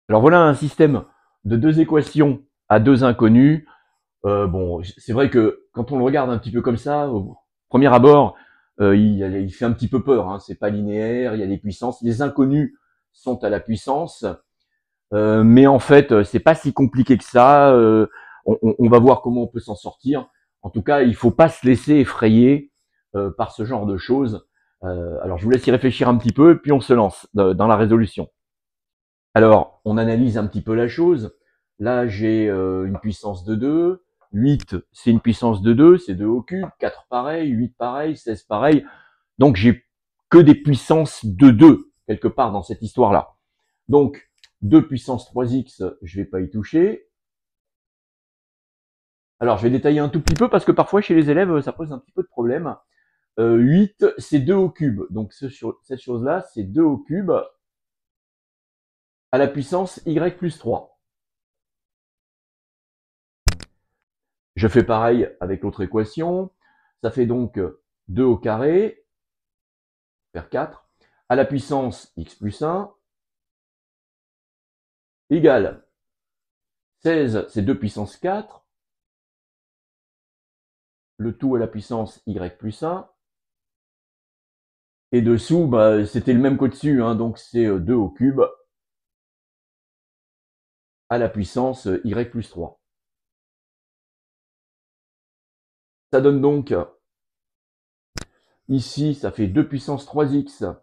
Alors voilà un système de deux équations à deux inconnus. Bon, c'est vrai que quand on le regarde un petit peu comme ça, au premier abord, il fait un petit peu peur. Hein. C'est pas linéaire, il y a des puissances. Les inconnus sont à la puissance, mais en fait, c'est pas si compliqué que ça. On va voir comment on peut s'en sortir. En tout cas, il faut pas se laisser effrayer par ce genre de choses. Alors, je vous laisse y réfléchir un petit peu, puis on se lance dans la résolution. Alors, on analyse un petit peu la chose. Là, j'ai une puissance de 2. 8, c'est une puissance de 2, c'est 2 au cube. 4 pareil, 8 pareil, 16 pareil. Donc, j'ai que des puissances de 2, quelque part dans cette histoire-là. Donc, 2 puissance 3x, je vais pas y toucher. Alors, je vais détailler un tout petit peu parce que parfois, chez les élèves, ça pose un petit peu de problème. 8, c'est 2 au cube. Donc, cette chose-là, c'est 2 au cube à la puissance y plus 3. Je fais pareil avec l'autre équation. Ça fait donc 2 au carré, faire 4, à la puissance x plus 1, égale 16, c'est 2 puissance 4, le tout à la puissance y plus 1, et dessous, bah, c'était le même qu'au-dessus, hein, donc c'est 2 au cube à la puissance y plus 3. Ça donne donc, ici, ça fait 2 puissance 3x,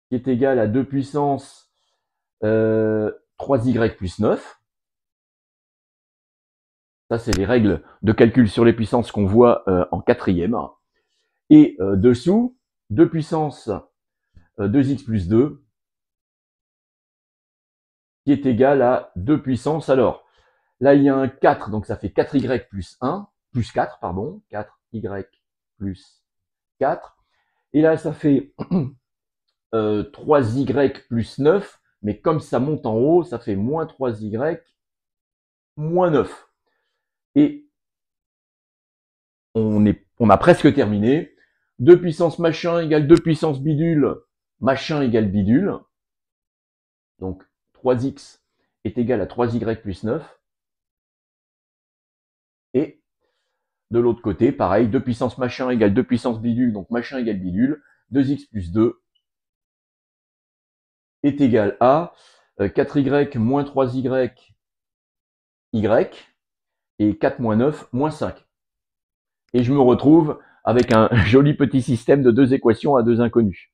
qui est égal à 2 puissance 3y plus 9. Ça, c'est les règles de calcul sur les puissances qu'on voit en quatrième. Et dessous, 2 puissance 2x plus 2, qui est égal à 2 puissance. Alors, là, il y a un 4, donc ça fait 4y plus 1, plus 4, pardon, 4y plus 4. Et là, ça fait 3y plus 9, mais comme ça monte en haut, ça fait moins 3y moins 9. Et on a presque terminé. 2 puissance machin égale 2 puissance bidule, machin égale bidule. Donc 3x est égal à 3y plus 9. Et de l'autre côté, pareil, 2 puissance machin égale 2 puissance bidule, donc machin égale bidule. 2x plus 2 est égal à 4y moins 3y, y, et 4 moins 9, moins 5. Et je me retrouve avec un joli petit système de deux équations à deux inconnus,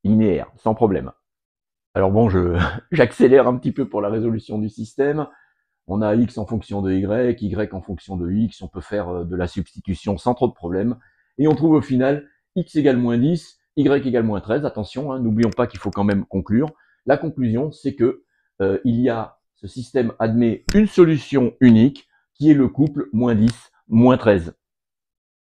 linéaires, sans problème. Alors bon, j'accélère un petit peu pour la résolution du système. On a x en fonction de y en fonction de x, on peut faire de la substitution sans trop de problèmes. Et on trouve au final x égale moins 10, y égale moins 13. Attention, hein, n'oublions pas qu'il faut quand même conclure. La conclusion, c'est que ce système admet une solution unique qui est le couple moins 10, moins 13.